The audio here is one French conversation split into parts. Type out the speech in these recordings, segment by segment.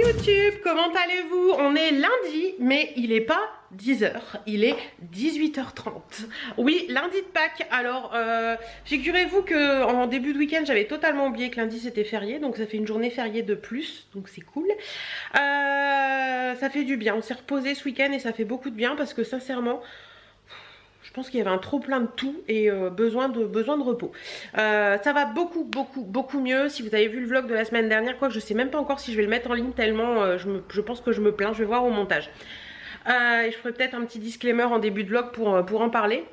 YouTube, comment allez-vous? On est lundi, mais il n'est pas 10h, il est 18h30. Oui, lundi de Pâques. Alors, figurez-vous que en début de week-end, j'avais totalement oublié que lundi c'était férié, donc ça fait une journée fériée de plus, donc c'est cool. Ça fait du bien, on s'est reposé ce week-end et ça fait beaucoup de bien parce que sincèrement, je pense qu'il y avait un trop plein de tout et besoin de repos. Ça va beaucoup mieux. Si vous avez vu le vlog de la semaine dernière, quoi que je sais même pas encore si je vais le mettre en ligne tellement je pense que je me plains. Je vais voir au montage. Et je ferai peut-être un petit disclaimer en début de vlog pour en parler.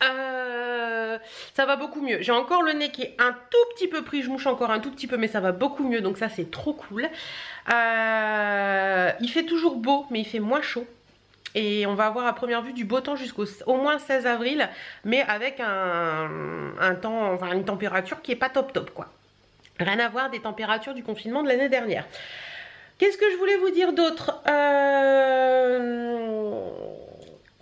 Ça va beaucoup mieux. J'ai encore le nez qui est un tout petit peu pris. Je mouche encore un tout petit peu, mais ça va beaucoup mieux. Donc ça, c'est trop cool. Il fait toujours beau, mais il fait moins chaud. Et on va avoir à première vue du beau temps jusqu'au au moins 16 avril, mais avec un temps, enfin une température qui est pas top quoi. Rien à voir des températures du confinement de l'année dernière. Qu'est-ce que je voulais vous dire d'autre?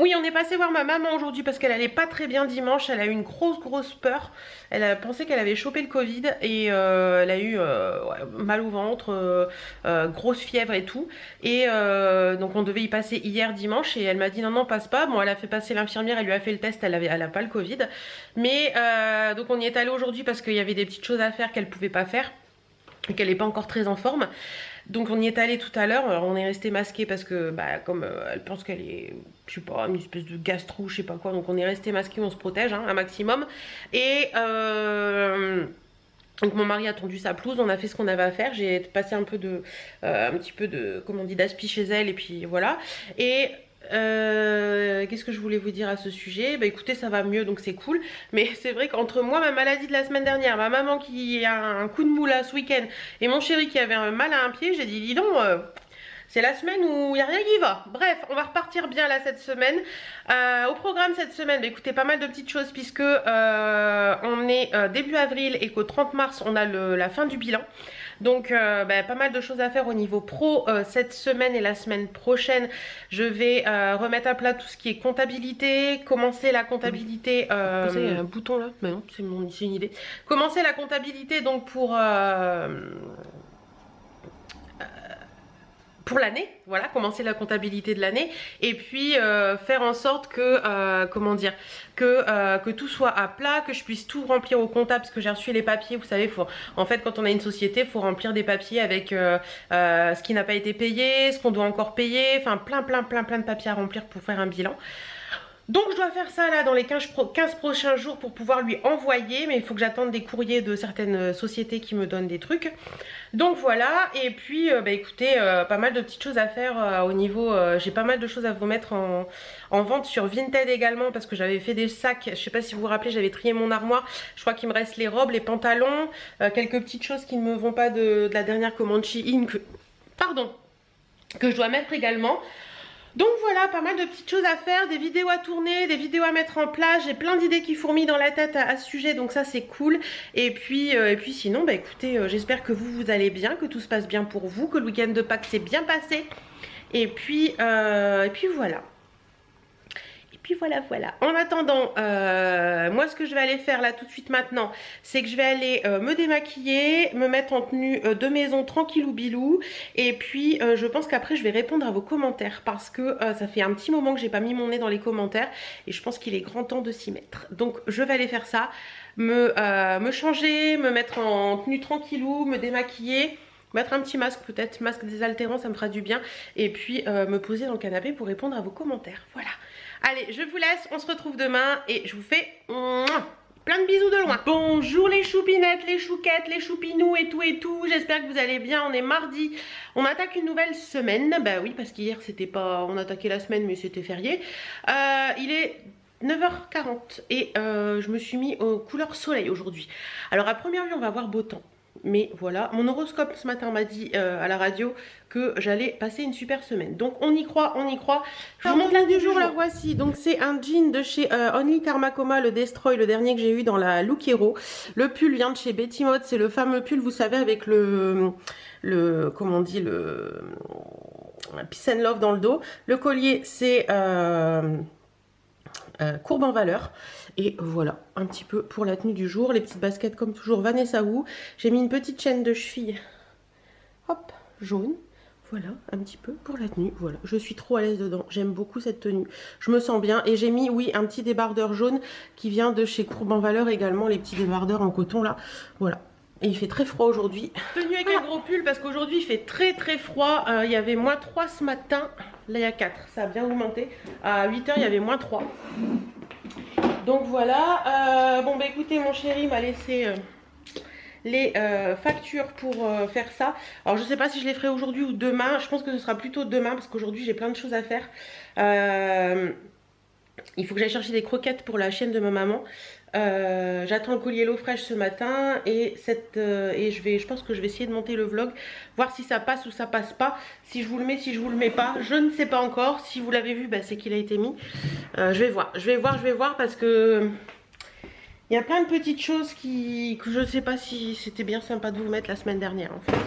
Oui, on est passé voir ma maman aujourd'hui parce qu'elle allait pas très bien dimanche. Elle a eu une grosse peur. Elle a pensé qu'elle avait chopé le Covid et elle a eu mal au ventre, grosse fièvre et tout. Et donc on devait y passer hier dimanche et elle m'a dit non passe pas. Bon, elle a fait passer l'infirmière, elle lui a fait le test, elle a pas le Covid. Mais donc on y est allé aujourd'hui parce qu'il y avait des petites choses à faire qu'elle pouvait pas faire et qu'elle n'est pas encore très en forme. Donc on y est allé tout à l'heure, alors on est resté masqué parce que comme elle pense qu'elle est, je sais pas, une espèce de gastro, je sais pas quoi, donc on est resté masqué, on se protège un maximum. Et donc mon mari a tendu sa pelouse, on a fait ce qu'on avait à faire, j'ai passé un petit peu de, comment on dit, d'aspi chez elle et puis voilà. Et qu'est-ce que je voulais vous dire à ce sujet? Bah écoutez, ça va mieux donc c'est cool, mais c'est vrai qu'entre moi, ma maladie de la semaine dernière, ma maman qui a un coup de mou là ce week-end et mon chéri qui avait un mal à un pied, j'ai dit dis donc c'est la semaine où il n'y a rien qui va. Bref, on va repartir bien là cette semaine. Au programme cette semaine, bah, écoutez, pas mal de petites choses puisque on est début avril et qu'au 30 mars on a la fin du bilan. Donc pas mal de choses à faire au niveau pro cette semaine et la semaine prochaine. Je vais remettre à plat tout ce qui est comptabilité, commencer la comptabilité. Il y a un bouton là, mais non, c'est une idée. Commencer la comptabilité donc pour l'année, voilà, commencer la comptabilité de l'année et puis faire en sorte que, comment dire, que tout soit à plat, que je puisse tout remplir au comptable parce que j'ai reçu les papiers, vous savez, en fait quand on a une société, il faut remplir des papiers avec ce qui n'a pas été payé, ce qu'on doit encore payer, enfin plein de papiers à remplir pour faire un bilan. Donc je dois faire ça là dans les 15 prochains jours pour pouvoir lui envoyer, mais il faut que j'attende des courriers de certaines sociétés qui me donnent des trucs. Donc voilà, et puis écoutez, pas mal de petites choses à faire au niveau, j'ai pas mal de choses à vous mettre en vente sur Vinted également parce que j'avais fait des sacs, je sais pas si vous vous rappelez, j'avais trié mon armoire, je crois qu'il me reste les robes, les pantalons, quelques petites choses qui ne me vont pas de la dernière commande Shein que je dois mettre également. Donc voilà, pas mal de petites choses à faire, des vidéos à tourner, des vidéos à mettre en place. J'ai plein d'idées qui fourmillent dans la tête à ce sujet, donc ça c'est cool. Et puis sinon, écoutez, j'espère que vous allez bien, que tout se passe bien pour vous, que le week-end de Pâques s'est bien passé. Et puis voilà. Voilà. En attendant, moi ce que je vais aller faire là tout de suite maintenant, c'est que je vais aller me démaquiller, me mettre en tenue de maison tranquillou bilou. Et puis je pense qu'après je vais répondre à vos commentaires parce que ça fait un petit moment que j'ai pas mis mon nez dans les commentaires et je pense qu'il est grand temps de s'y mettre. Donc je vais aller faire ça, me changer, me mettre en tenue tranquillou, me démaquiller. Mettre un petit masque peut-être, masque désaltérant, ça me fera du bien. Et puis me poser dans le canapé pour répondre à vos commentaires. Voilà. Allez, je vous laisse, on se retrouve demain et je vous fais plein de bisous de loin. Bonjour les choupinettes, les chouquettes, les choupinous et tout. J'espère que vous allez bien, on est mardi. On attaque une nouvelle semaine. Bah oui, parce qu'hier c'était pas... On attaquait la semaine mais c'était férié. Il est 9h40 et je me suis mis aux couleurs soleil aujourd'hui. Alors à première vue on va voir beau temps. Mais voilà, mon horoscope ce matin m'a dit à la radio que j'allais passer une super semaine. Donc on y croit, on y croit. Je vous montre la du jour, la voici. Donc c'est un jean de chez Only Karma Coma, le Destroy, le dernier que j'ai eu dans la Look Hero. Le pull vient de chez Betty Mode, c'est le fameux pull, vous savez, avec comment on dit, le Peace and Love dans le dos. Le collier, c'est courbe en valeur. Et voilà, un petit peu pour la tenue du jour. Les petites baskets comme toujours Vanessa Wu. J'ai mis une petite chaîne de cheville. Hop, jaune. Voilà, un petit peu pour la tenue. Voilà, je suis trop à l'aise dedans. J'aime beaucoup cette tenue. Je me sens bien. Et j'ai mis, oui, un petit débardeur jaune qui vient de chez Courbe en Valeur également. Les petits débardeurs en coton là. Voilà. Et il fait très froid aujourd'hui. Tenue avec un gros pull parce qu'aujourd'hui il fait très très froid. Il y avait -3 ce matin. Là il y a 4. Ça a bien augmenté. À 8 h il y avait -3. Donc voilà. Bon bah écoutez, mon chéri m'a laissé... les factures pour faire ça. Alors je sais pas si je les ferai aujourd'hui ou demain. Je pense que ce sera plutôt demain parce qu'aujourd'hui j'ai plein de choses à faire. Il faut que j'aille chercher des croquettes pour la chienne de ma maman. J'attends le colis Hello Fresh ce matin et je pense que je vais essayer de monter le vlog, voir si ça passe ou ça passe pas, si je vous le mets, si je vous le mets pas, je ne sais pas encore. Si vous l'avez vu, bah, c'est qu'il a été mis. Je vais voir parce que il y a plein de petites choses que je ne sais pas si c'était bien sympa de vous mettre la semaine dernière en fait.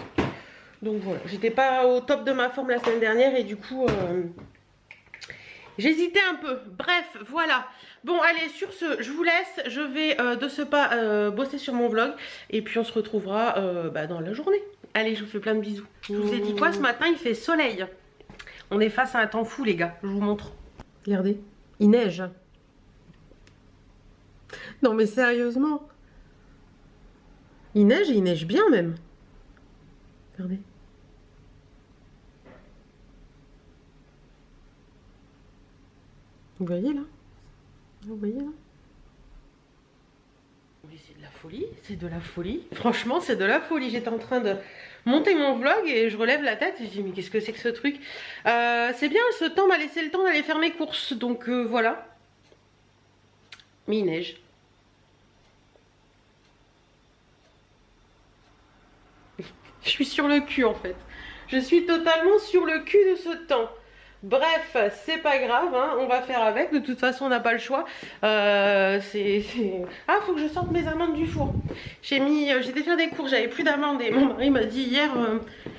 Donc voilà, j'étais pas au top de ma forme la semaine dernière et du coup j'hésitais un peu. Bref, voilà. Bon allez, sur ce, je vous laisse. Je vais de ce pas bosser sur mon vlog et puis on se retrouvera dans la journée. Allez, je vous fais plein de bisous. Je vous ai dit quoi ce matin? Il fait soleil. On est face à un temps fou les gars, je vous montre. Regardez, il neige. Non mais sérieusement. Il neige et il neige bien même. Regardez. Vous voyez là? Vous voyez là? Mais c'est de la folie, c'est de la folie. Franchement, c'est de la folie. J'étais en train de monter mon vlog et je relève la tête et je dis mais qu'est-ce que c'est que ce truc? C'est bien, ce temps m'a laissé le temps d'aller faire mes courses. Donc voilà. Mais il neige. Je suis sur le cul en fait. Je suis totalement sur le cul de ce temps. Bref, c'est pas grave, hein, on va faire avec. De toute façon, on n'a pas le choix. Ah, faut que je sorte mes amandes du four. J'étais faire des courses, j'avais plus d'amandes. Et mon mari m'a dit hier,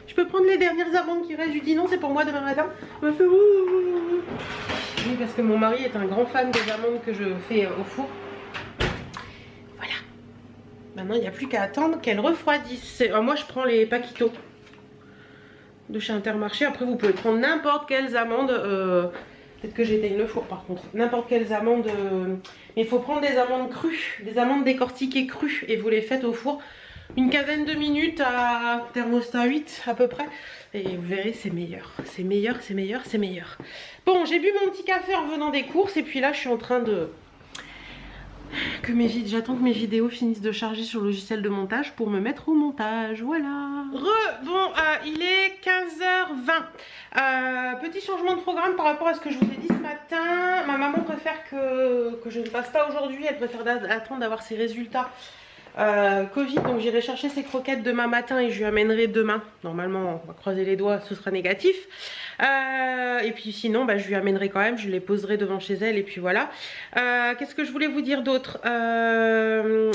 je peux prendre les dernières amandes qui restent. Je lui dis non, c'est pour moi demain matin. Il m'a fait ouh. Oui, parce que mon mari est un grand fan des amandes que je fais au four. Voilà. Maintenant, il n'y a plus qu'à attendre qu'elles refroidissent. Moi, je prends les Paquito de chez Intermarché. Après vous pouvez prendre n'importe quelles amandes, peut-être que j'éteigne le four par contre, n'importe quelles amandes, mais il faut prendre des amandes crues, des amandes décortiquées crues et vous les faites au four une quinzaine de minutes à thermostat 8 à peu près et vous verrez c'est meilleur, c'est meilleur, c'est meilleur, c'est meilleur. Bon, j'ai bu mon petit café en revenant des courses et puis là je suis en train de... J'attends que mes vidéos finissent de charger sur le logiciel de montage pour me mettre au montage, voilà. Il est 15 h 20. Petit changement de programme par rapport à ce que je vous ai dit ce matin. Ma maman préfère que je ne passe pas aujourd'hui, elle préfère attendre d'avoir ses résultats Covid, donc j'irai chercher ses croquettes demain matin et je lui amènerai demain. Normalement, on va croiser les doigts, ce sera négatif. Et puis sinon, je lui amènerai quand même, je les poserai devant chez elle et puis voilà. Qu'est-ce que je voulais vous dire d'autre?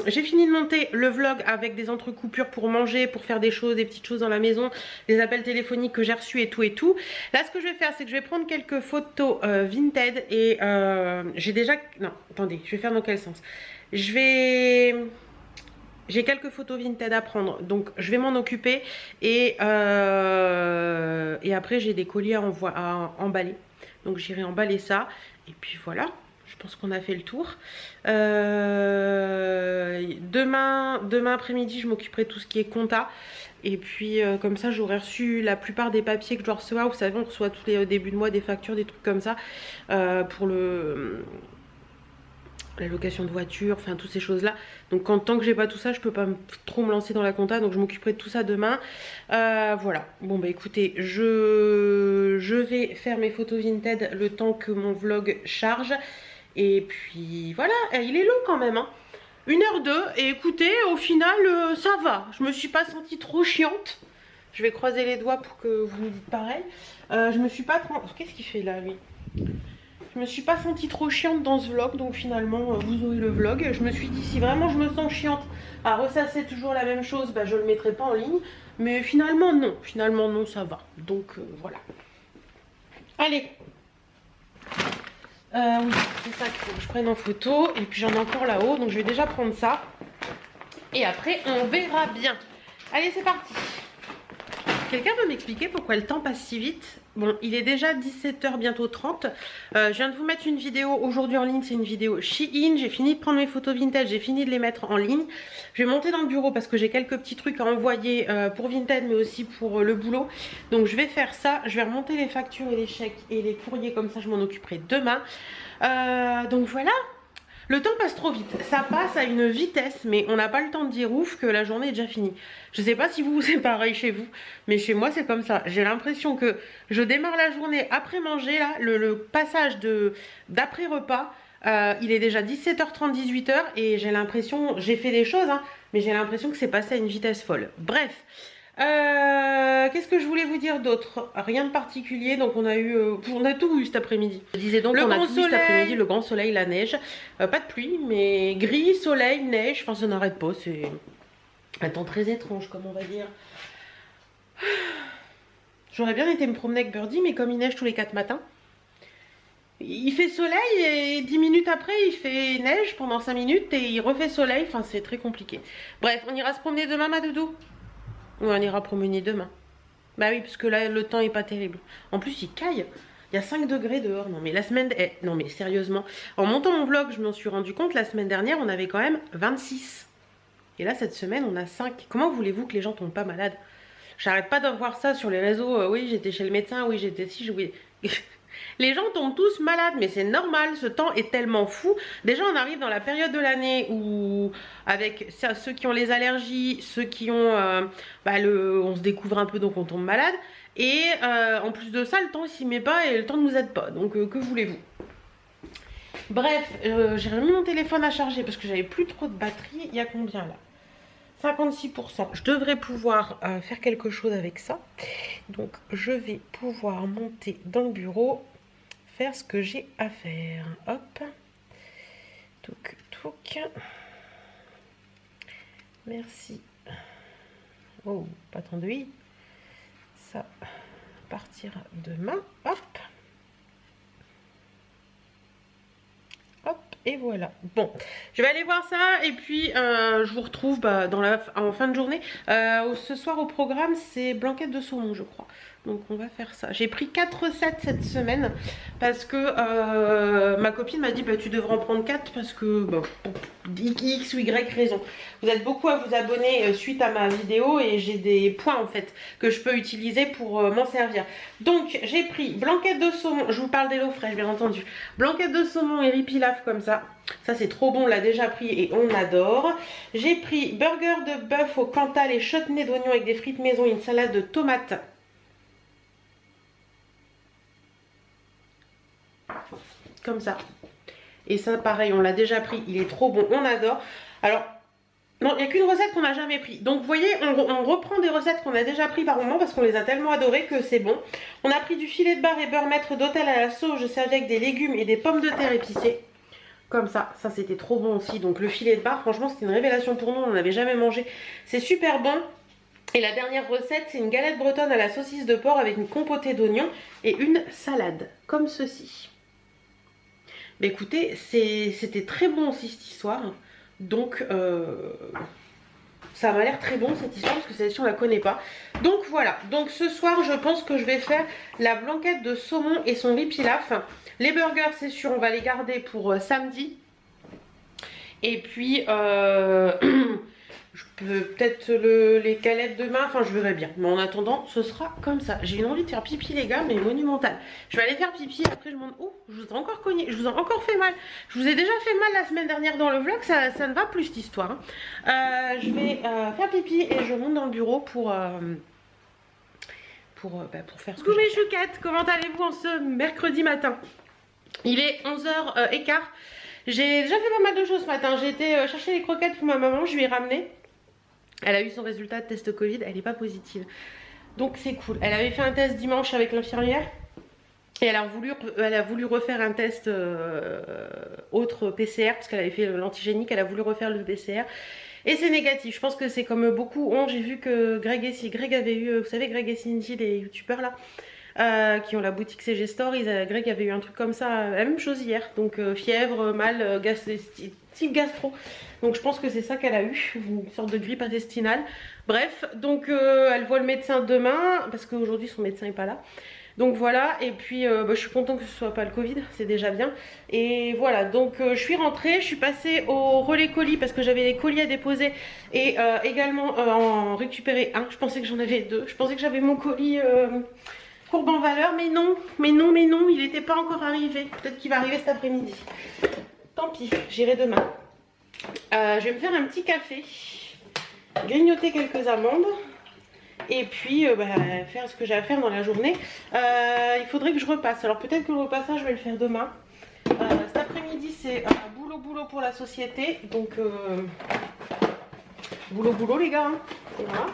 J'ai fini de monter le vlog avec des entrecoupures pour manger, pour faire des choses, des petites choses dans la maison, les appels téléphoniques que j'ai reçus et tout et tout. Là, ce que je vais faire, c'est que je vais prendre quelques photos Vinted et j'ai déjà... Non, attendez, je vais faire dans quel sens? J'ai quelques photos Vinted à prendre, donc je vais m'en occuper et après j'ai des colis à emballer, donc j'irai emballer ça et puis voilà, je pense qu'on a fait le tour. Demain après-midi je m'occuperai de tout ce qui est compta et puis comme ça j'aurai reçu la plupart des papiers que je dois recevoir. Vous savez, on reçoit tous les débuts de mois des factures, des trucs comme ça pour la location de voiture, enfin toutes ces choses là. Donc tant que j'ai pas tout ça, je peux pas trop me lancer dans la compta, donc je m'occuperai de tout ça demain. Voilà, bon écoutez, je vais faire mes photos Vinted le temps que mon vlog charge et puis voilà. Il est long quand même, hein, 1h02 et écoutez, au final ça va, je me suis pas sentie trop chiante. Je vais croiser les doigts pour que vous me dites pareil. Je me suis pas trop... Qu'est-ce qu'il fait là lui? Je me suis pas sentie trop chiante dans ce vlog, donc finalement vous aurez le vlog. Je me suis dit si vraiment je me sens chiante à ressasser toujours la même chose, je le mettrai pas en ligne. Mais finalement non, ça va. Donc voilà. Allez. Oui, c'est ça qu'il faut que je prenne en photo. Et puis j'en ai encore là-haut, donc je vais déjà prendre ça. Et après on verra bien. Allez, c'est parti. Quelqu'un peut m'expliquer pourquoi le temps passe si vite? Bon, il est déjà 17h, bientôt 30. Je viens de vous mettre une vidéo aujourd'hui en ligne, c'est une vidéo Shein. J'ai fini de prendre mes photos vintage, j'ai fini de les mettre en ligne. Je vais monter dans le bureau parce que j'ai quelques petits trucs à envoyer pour Vinted, mais aussi pour le boulot. Donc je vais faire ça, je vais remonter les factures et les chèques et les courriers, comme ça je m'en occuperai demain. Donc voilà. Le temps passe trop vite, ça passe à une vitesse, mais on n'a pas le temps de dire ouf que la journée est déjà finie. Je sais pas si vous c'est pareil chez vous, mais chez moi c'est comme ça. J'ai l'impression que je démarre la journée après manger, là, le passage d'après repas, il est déjà 17h30, 18h, et j'ai l'impression, j'ai fait des choses, hein, mais j'ai l'impression que c'est passé à une vitesse folle. Bref. Qu'est-ce que je voulais vous dire d'autre? Rien de particulier, donc on a tout eu cet après-midi. Je disais donc on a tout eu cet après-midi, le grand soleil, la neige, pas de pluie, mais gris, soleil, neige, enfin ça n'arrête pas, c'est un temps très étrange comme on va dire. J'aurais bien été me promener avec Birdie, mais comme il neige tous les 4 matins, il fait soleil et 10 minutes après il fait neige pendant 5 minutes et il refait soleil, enfin c'est très compliqué. Bref, on ira se promener demain, ma doudou? Ou on ira promener demain. Bah oui, parce que là, le temps est pas terrible. En plus, il caille. Il y a 5 degrés dehors. Non, mais la semaine... non, mais sérieusement. En montant mon vlog, je m'en suis rendu compte. La semaine dernière, on avait quand même 26. Et là, cette semaine, on a 5. Comment voulez-vous que les gens tombent pas malades? J'arrête pas de voir ça sur les réseaux. Oui, j'étais chez le médecin. Oui, j'étais si... Oui. Les gens tombent tous malades, mais c'est normal, ce temps est tellement fou. Déjà, on arrive dans la période de l'année où, avec ceux qui ont les allergies, ceux qui ont, on se découvre un peu, donc on tombe malade. Et en plus de ça, le temps il s'y met pas et le temps ne nous aide pas. Donc, que voulez-vous? Bref, j'ai remis mon téléphone à charger parce que j'avais plus trop de batterie. Il y a combien là? 56%. Je devrais pouvoir faire quelque chose avec ça. Donc, je vais pouvoir monter dans le bureau, faire ce que j'ai à faire. Hop. Touc, touc. Merci. Oh, pas tant de i. Ça partira demain. Hop. Hop, et voilà. Bon, je vais aller voir ça et puis je vous retrouve en fin de journée. Ce soir au programme, c'est blanquette de saumon, je crois. Donc on va faire ça. J'ai pris 4 recettes cette semaine parce que ma copine m'a dit bah, tu devrais en prendre 4 parce que bon, X ou Y raison. Vous êtes beaucoup à vous abonner suite à ma vidéo et j'ai des points en fait que je peux utiliser pour m'en servir. Donc j'ai pris blanquette de saumon, je vous parle d'Hello Fresh bien entendu. Blanquette de saumon et riz pilaf comme ça. Ça c'est trop bon, on l'a déjà pris et on adore. J'ai pris burger de bœuf au Cantal et chutney d'oignon avec des frites maison et une salade de tomates. Comme ça. Et ça pareil, on l'a déjà pris, il est trop bon, on adore. Alors, non, il n'y a qu'une recette qu'on n'a jamais pris. Donc vous voyez, on reprend des recettes qu'on a déjà pris par moment parce qu'on les a tellement adorées que c'est bon. On a pris du filet de bar et beurre maître d'hôtel à la sauge servi avec des légumes et des pommes de terre épicées. Comme ça c'était trop bon aussi. Donc le filet de bar, franchement c'était une révélation pour nous, on n'en avait jamais mangé. C'est super bon. Et la dernière recette, c'est une galette bretonne à la saucisse de porc avec une compotée d'oignons et une salade, comme ceci. Mais écoutez, c'était très bon aussi cette histoire. Donc, ça m'a l'air très bon cette histoire parce que celle-ci on la connaît pas. Donc voilà, donc ce soir je pense que je vais faire la blanquette de saumon et son riz pilaf. Les burgers c'est sûr on va les garder pour samedi. Et puis je peux peut-être les galettes demain, enfin je verrai bien. Mais en attendant ce sera comme ça. J'ai une envie de faire pipi les gars, mais monumentale. Je vais aller faire pipi, après je m'en... Oh, je vous ai encore cogné, je vous ai encore fait mal. Je vous ai déjà fait mal la semaine dernière dans le vlog, ça ne va plus cette histoire. Hein. Je vais faire pipi et je monte dans le bureau pour faire ce que j'ai. Coucou mes chouquettes, comment allez-vous en ce mercredi matin? Il est 11h15. J'ai déjà fait pas mal de choses ce matin. J'ai été chercher les croquettes pour ma maman, je lui ai ramené. Elle a eu son résultat de test Covid, elle n'est pas positive. Donc c'est cool. Elle avait fait un test dimanche avec l'infirmière. Et elle a voulu refaire un test autre PCR, parce qu'elle avait fait l'antigénique, elle a voulu refaire le PCR. Et c'est négatif, je pense que c'est comme beaucoup ont. J'ai vu que Greg avait eu, vous savez Greg et Cindy, les youtubeurs là, qui ont la boutique CG Store, Greg avait eu un truc comme ça, la même chose hier. Donc fièvre, mal, type gastro. Donc je pense que c'est ça qu'elle a eu, une sorte de grippe intestinale. Bref, donc elle voit le médecin demain, parce qu'aujourd'hui son médecin n'est pas là. Donc voilà, et puis je suis contente que ce soit pas le Covid, c'est déjà bien. Et voilà, donc je suis rentrée, je suis passée au relais colis parce que j'avais des colis à déposer et également en récupérer un. Je pensais que j'en avais deux, je pensais que j'avais mon colis courbe en valeur, mais non, il n'était pas encore arrivé. Peut-être qu'il va arriver cet après-midi. Tant pis, j'irai demain. Je vais me faire un petit café, grignoter quelques amandes. Et puis faire ce que j'ai à faire dans la journée. Il faudrait que je repasse. Alors peut-être que le repassage je vais le faire demain. Cet après-midi c'est boulot pour la société. Donc boulot les gars. Hein. Voilà.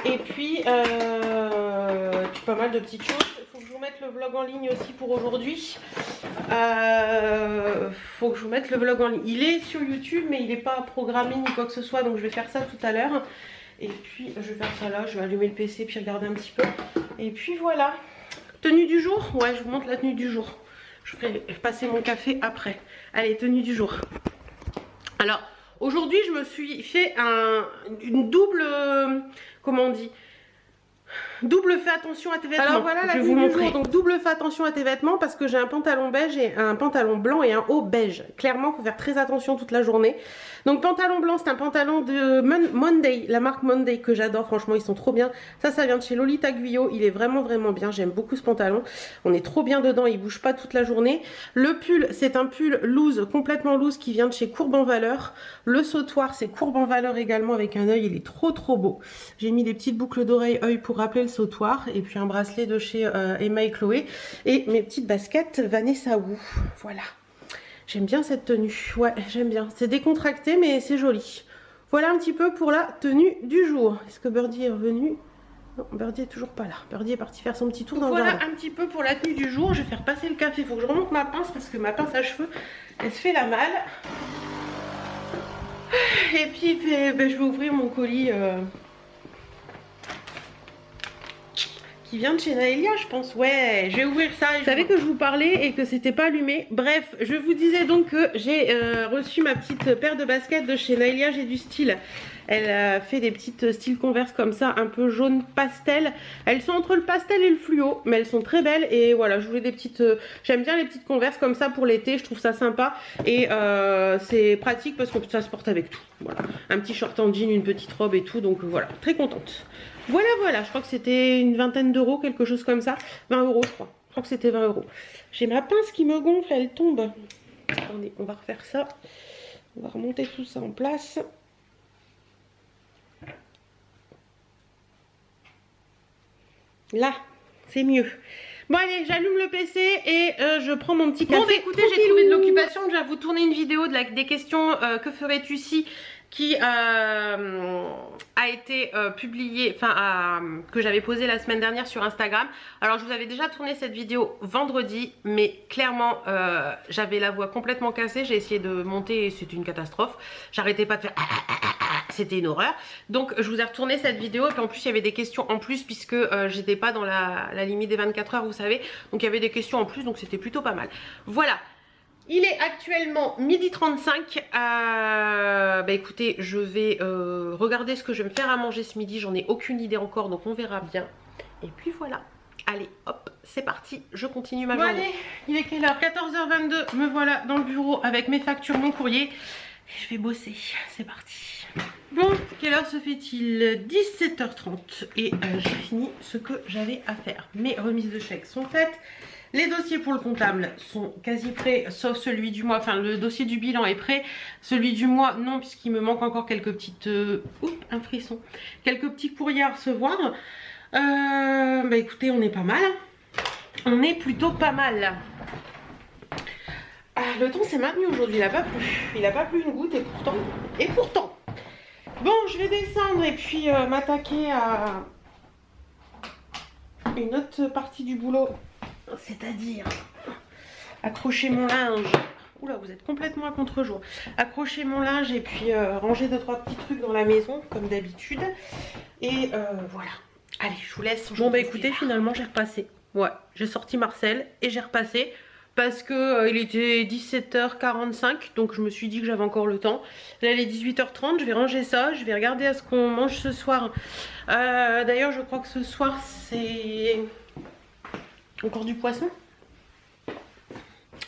Et puis pas mal de petites choses. Il faut que je vous mette le vlog en ligne aussi pour aujourd'hui. Faut que je vous mette le vlog en ligne. Il est sur YouTube mais il n'est pas programmé ni quoi que ce soit. Donc je vais faire ça tout à l'heure. Et puis je vais faire ça là, je vais allumer le PC puis regarder un petit peu. Et puis voilà. Tenue du jour? Ouais, je vous montre la tenue du jour. Je ferai passer mon café après. Allez, tenue du jour. Alors, aujourd'hui je me suis fait une double... comment on dit? Double fais attention à tes vêtements. Alors voilà, je vais vous montrer. Donc double fais attention à tes vêtements parce que j'ai un pantalon beige et un pantalon blanc et un haut beige. Clairement, il faut faire très attention toute la journée. Donc pantalon blanc, c'est un pantalon de Monday, la marque Monday que j'adore. Franchement, ils sont trop bien. Ça vient de chez Lolita Guyot. Il est vraiment bien. J'aime beaucoup ce pantalon. On est trop bien dedans. Il bouge pas toute la journée. Le pull, c'est un pull loose, complètement loose, qui vient de chez Courbe en Valeur. Le sautoir, c'est Courbe en Valeur également avec un œil. Il est trop beau. J'ai mis des petites boucles d'oreilles œil pour rappeler le sautoir et puis un bracelet de chez Emma et Chloé et mes petites baskets Vanessa Wu. Voilà, j'aime bien cette tenue. Ouais, j'aime bien, c'est décontracté mais c'est joli. Voilà un petit peu pour la tenue du jour. Est-ce que Birdie est revenu? Non, Birdie est toujours pas là. Birdie est parti faire son petit tour dans le jardin. Voilà un petit peu pour la tenue du jour. Je vais faire passer le café. Il faut que je remonte ma pince parce que ma pince à cheveux elle se fait la malle. Et puis je vais ouvrir mon colis qui vient de chez Naëlia, je pense. Ouais, je vais ouvrir ça. Je savais que je vous parlais et que c'était pas allumé. Bref, je vous disais donc que j'ai reçu ma petite paire de baskets de chez Naëlia. J'ai du style. Elle a fait des petites styles Converse comme ça, un peu jaune pastel. Elles sont entre le pastel et le fluo, mais elles sont très belles. Et voilà, je voulais des petites... j'aime bien les petites Converse comme ça pour l'été, je trouve ça sympa. Et c'est pratique parce que ça se porte avec tout. Voilà, un petit short en jean, une petite robe et tout. Donc voilà, très contente. Voilà, je crois que c'était une vingtaine d'euros, quelque chose comme ça. 20 euros, je crois. Je crois que c'était 20 euros. J'ai ma pince qui me gonfle, elle tombe. Attendez, on va refaire ça. On va remonter tout ça en place. Là, c'est mieux. Bon allez, j'allume le PC et je prends mon petit café. Bon bah écoutez, j'ai trouvé de l'occupation. Je vais vous tourner une vidéo des questions que ferais-tu si qui a été publiée, enfin que j'avais posée la semaine dernière sur Instagram. Alors je vous avais déjà tourné cette vidéo vendredi, mais clairement j'avais la voix complètement cassée. J'ai essayé de monter et c'était une catastrophe. J'arrêtais pas de faire c'était une horreur. Donc je vous ai retourné cette vidéo et puis en plus il y avait des questions en plus puisque j'étais pas dans la limite des 24 heures, vous savez. Donc il y avait des questions en plus, donc c'était plutôt pas mal. Voilà. Il est actuellement 12h35. Bah écoutez, je vais regarder ce que je vais me faire à manger ce midi. J'en ai aucune idée encore, donc on verra bien. Et puis voilà. Allez, hop, c'est parti. Je continue ma journée. Allez, il est quelle heure? 14h22. Me voilà dans le bureau avec mes factures, mon courrier. Et je vais bosser. C'est parti. Bon, quelle heure se fait-il? 17h30. Et j'ai fini ce que j'avais à faire. Mes remises de chèques sont faites. Les dossiers pour le comptable sont quasi prêts, sauf celui du mois. Enfin, le dossier du bilan est prêt. Celui du mois, non, puisqu'il me manque encore quelques petites... oups, un frisson. Quelques petits courriers à recevoir. Bah écoutez, on est pas mal. On est plutôt pas mal. Ah, le temps s'est maintenu aujourd'hui, il n'a pas plu. Il n'a pas plu une goutte et pourtant. Bon, je vais descendre et puis m'attaquer à une autre partie du boulot. C'est-à-dire accrocher mon linge. Oula, vous êtes complètement à contre-jour. Accrocher mon linge et puis ranger 2-3 petits trucs dans la maison, comme d'habitude. Et voilà. Allez, je vous laisse. Bon, bah écoutez, finalement, j'ai repassé. Ouais, j'ai sorti Marcel et j'ai repassé. parce que il était 17h45, donc je me suis dit que j'avais encore le temps. Là il est 18h30, je vais ranger ça, je vais regarder à ce qu'on mange ce soir. D'ailleurs je crois que ce soir c'est encore du poisson.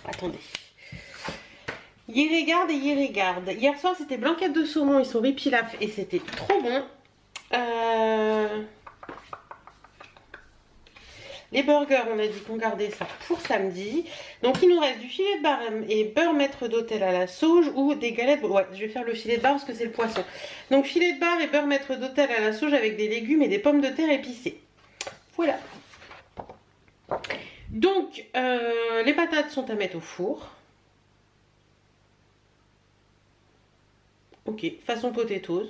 Attendez. Regarde. Hier soir c'était blanquette de saumon, ils sont ripilaf et c'était trop bon. Les burgers, on a dit qu'on gardait ça pour samedi. Donc il nous reste du filet de bar et beurre maître d'hôtel à la sauge ou des galettes. Ouais, je vais faire le filet de bar parce que c'est le poisson. Donc filet de bar et beurre maître d'hôtel à la sauge avec des légumes et des pommes de terre épicées. Voilà. Donc les patates sont à mettre au four. Ok, façon potatoes.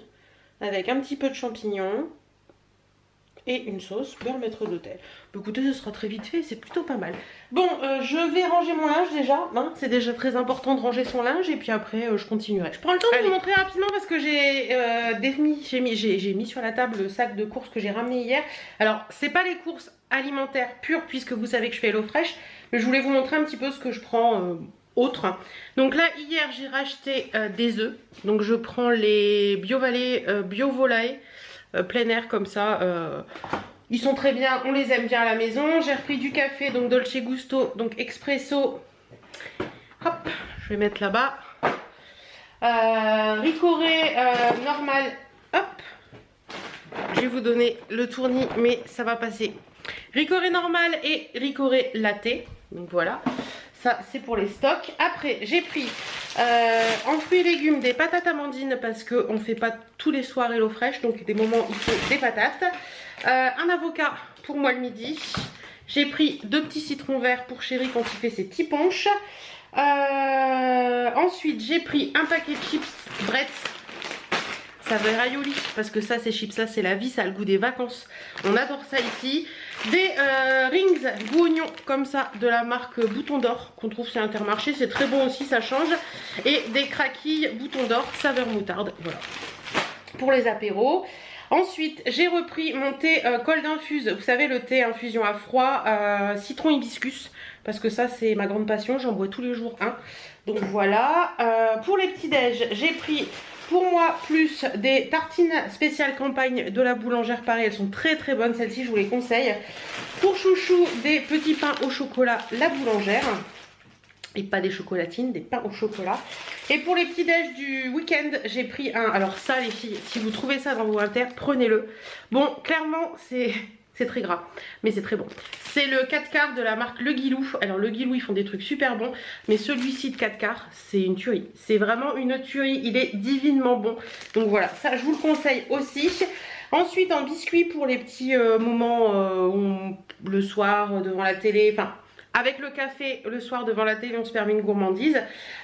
Avec un petit peu de champignons. Et une sauce beurre maître d'hôtel. Écoutez, ce sera très vite fait, c'est plutôt pas mal. Bon, je vais ranger mon linge déjà. Hein, c'est déjà très important de ranger son linge. Et puis après, je continuerai. Je prends le temps de vous montrer rapidement parce que j'ai mis sur la table le sac de courses que j'ai ramené hier. Alors, c'est pas les courses alimentaires pures puisque vous savez que je fais Hello Fresh. Mais je voulais vous montrer un petit peu ce que je prends autre. Donc là, hier, j'ai racheté des œufs. Donc je prends les Bio Volaille. Plein air comme ça, ils sont très bien, on les aime bien à la maison. J'ai repris du café, donc Dolce Gusto, donc expresso, hop, je vais mettre là-bas. Ricoré normal, hop, je vais vous donner le tournis mais ça va passer. Ricoré normal et Ricoré latte, donc voilà. Ça c'est pour les stocks. Après j'ai pris en fruits et légumes des patates amandines parce qu'on ne fait pas tous les soirs Hello Fresh, donc des moments il faut des patates. Un avocat pour moi le midi. J'ai pris 2 petits citrons verts pour Chéri quand il fait ses petits punch. Ensuite j'ai pris un paquet de chips Bretz. Ça veut aioli parce que ça ces chips là c'est la vie, ça a le goût des vacances. On adore ça ici. Des rings goût oignon comme ça de la marque Bouton d'Or qu'on trouve chez Intermarché, c'est très bon aussi, ça change. Et des craquilles Bouton d'Or saveur moutarde, voilà pour les apéros. Ensuite j'ai repris mon thé cold infuse, vous savez le thé infusion à froid citron hibiscus parce que ça c'est ma grande passion, j'en bois tous les jours un. Donc voilà. Pour les petits déj j'ai pris pour moi plus des tartines spéciales campagne de la boulangère Paris, elles sont très très bonnes celles-ci, je vous les conseille. Pour chouchou des petits pains au chocolat la boulangère. Et pas des chocolatines, des pains au chocolat. Et pour les petits déj du week-end, j'ai pris un... Alors ça les filles, si vous trouvez ça dans vos inter, prenez-le. Bon, clairement c'est très gras, mais c'est très bon. C'est le 4 quarts de la marque Le Guilou. Alors Le Guilou ils font des trucs super bons, mais celui-ci de 4 quarts c'est une tuerie. C'est vraiment une tuerie, il est divinement bon. Donc voilà, ça je vous le conseille aussi. Ensuite un biscuit pour les petits moments le soir devant la télé, enfin... Avec le café le soir devant la télé on se permet une gourmandise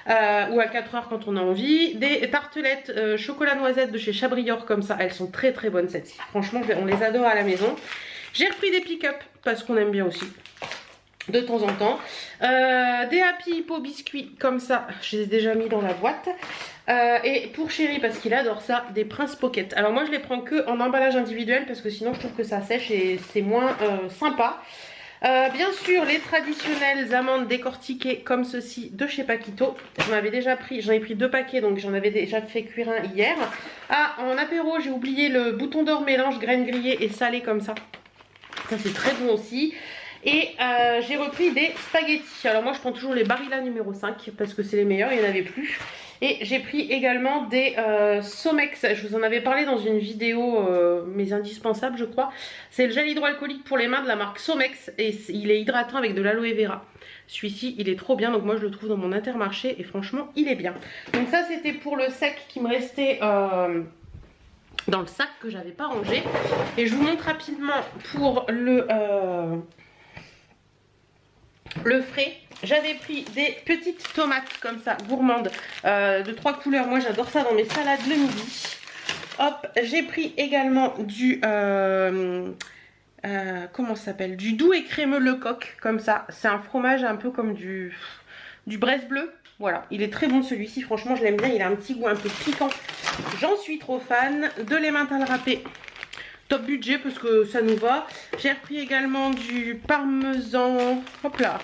ou à 4h quand on a envie. Des tartelettes chocolat noisette de chez Chabrior comme ça, elles sont très très bonnes celles-ci. Franchement on les adore à la maison. J'ai repris des pick-up parce qu'on aime bien aussi de temps en temps. Des Happy Hippo biscuits comme ça, je les ai déjà mis dans la boîte. Et pour Chéri parce qu'il adore ça, des Prince Pocket. Alors moi je les prends que en emballage individuel parce que sinon je trouve que ça sèche et c'est moins sympa. Bien sûr les traditionnelles amandes décortiquées comme ceci de chez Paquito. J'en avais déjà pris, j'en ai pris 2 paquets donc j'en avais déjà fait cuire un hier. Ah en apéro j'ai oublié le Bouton d'Or mélange graines grillées et salées comme ça. Ça c'est très bon aussi. Et j'ai repris des spaghettis. Alors moi je prends toujours les Barilla numéro 5 parce que c'est les meilleurs, il n'y en avait plus. Et j'ai pris également des Somex, je vous en avais parlé dans une vidéo, mes indispensables je crois. C'est le gel hydroalcoolique pour les mains de la marque Somex et il est hydratant avec de l'aloe vera. Celui-ci il est trop bien, donc moi je le trouve dans mon Intermarché et franchement il est bien. Donc ça c'était pour le sec qui me restait dans le sac que j'avais pas rangé. Et je vous montre rapidement pour le frais. J'avais pris des petites tomates comme ça, gourmandes, de 3 couleurs. Moi j'adore ça dans mes salades le midi. Hop, j'ai pris également du comment ça s'appelle, du doux et crémeux Lecoq comme ça. C'est un fromage un peu comme du Bresse bleu. Voilà, il est très bon celui-ci, franchement je l'aime bien, il a un petit goût un peu piquant. J'en suis trop fan. De l'emmental râpé, top budget parce que ça nous va. J'ai repris également du parmesan, hop là,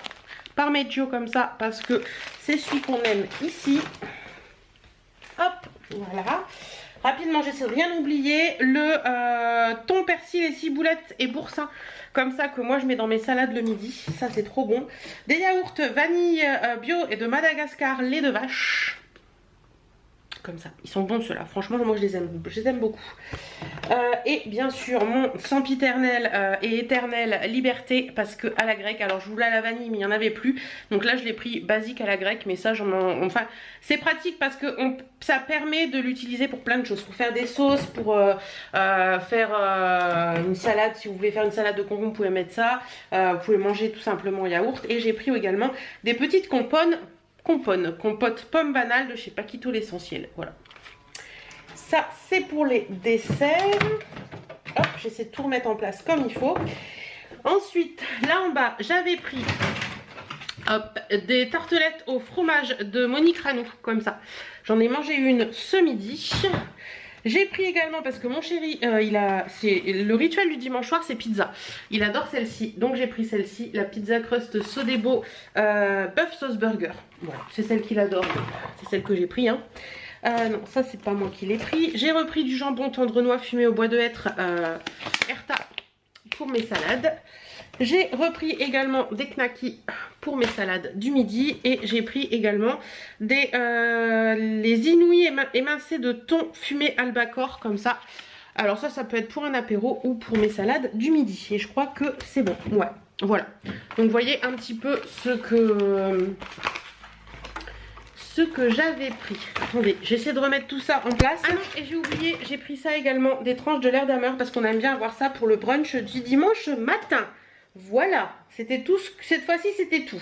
parmigiano comme ça parce que c'est celui qu'on aime ici. Hop, voilà. Rapidement, j'essaie de rien oublier. Le thon, persil et ciboulette et boursin. Comme ça que moi je mets dans mes salades le midi. Ça c'est trop bon. Des yaourts vanille bio et de Madagascar, lait de vache. Comme ça, ils sont bons ceux-là, franchement moi je les aime beaucoup. Et bien sûr mon sempiternel et éternel liberté, parce que à la grecque, alors je voulais à la vanille mais il n'y en avait plus, donc là je l'ai pris basique à la grecque, mais ça enfin c'est pratique parce que ça permet de l'utiliser pour plein de choses, pour faire des sauces, pour faire une salade. Si vous voulez faire une salade de concombre, vous pouvez mettre ça, vous pouvez manger tout simplement au yaourt. Et j'ai pris également des petites compotes pomme banale de chez Paquito l'essentiel. Voilà. Ça, c'est pour les desserts. Hop, j'essaie de tout remettre en place comme il faut. Ensuite, là en bas, j'avais pris des tartelettes au fromage de Monique Ranou, comme ça. J'en ai mangé une ce midi. J'ai pris également, parce que mon chéri, c'est le rituel du dimanche soir, c'est pizza. Il adore celle-ci, donc j'ai pris celle-ci, la pizza crust Sodebo bœuf sauce burger. Voilà, c'est celle qu'il adore, c'est celle que j'ai pris. Hein. Non, ça c'est pas moi qui l'ai pris. J'ai repris du jambon tendre noix fumé au bois de hêtre Erta pour mes salades. J'ai repris également des knackis pour mes salades du midi. Et j'ai pris également les inouïs émincés de thon fumé albacore comme ça. Alors ça peut être pour un apéro ou pour mes salades du midi. Et je crois que c'est bon. Ouais, voilà. Donc vous voyez un petit peu ce que j'avais pris. Attendez, j'essaie de remettre tout ça en place. Ah non, et j'ai oublié, j'ai pris ça également, des tranches de l'air d'ameur, parce qu'on aime bien avoir ça pour le brunch du dimanche matin. Voilà, c'était tout, cette fois-ci c'était tout.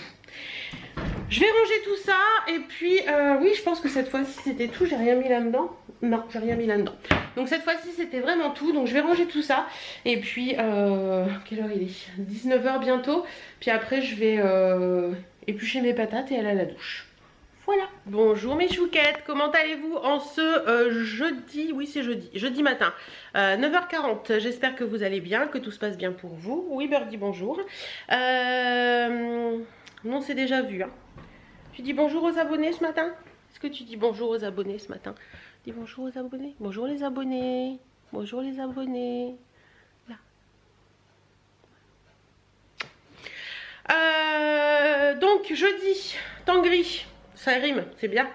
Je vais ranger tout ça, et puis oui, je pense que cette fois-ci c'était tout. J'ai rien mis là-dedans. Non, j'ai rien mis là-dedans. Donc cette fois-ci c'était vraiment tout, donc je vais ranger tout ça. Et puis, quelle heure il est? 19 h bientôt. Puis après je vais éplucher mes patates et aller à la douche. Voilà. Bonjour mes chouquettes, comment allez-vous en ce jeudi? Oui c'est jeudi matin, 9 h 40. J'espère que vous allez bien, que tout se passe bien pour vous. Oui Birdie, bonjour. Non, c'est déjà vu. Hein. Tu dis bonjour aux abonnés ce matin? Est-ce que tu dis bonjour aux abonnés ce matin? Dis bonjour aux abonnés. Bonjour les abonnés. Bonjour les abonnés. Là. Donc jeudi, temps gris. Ça rime, c'est bien.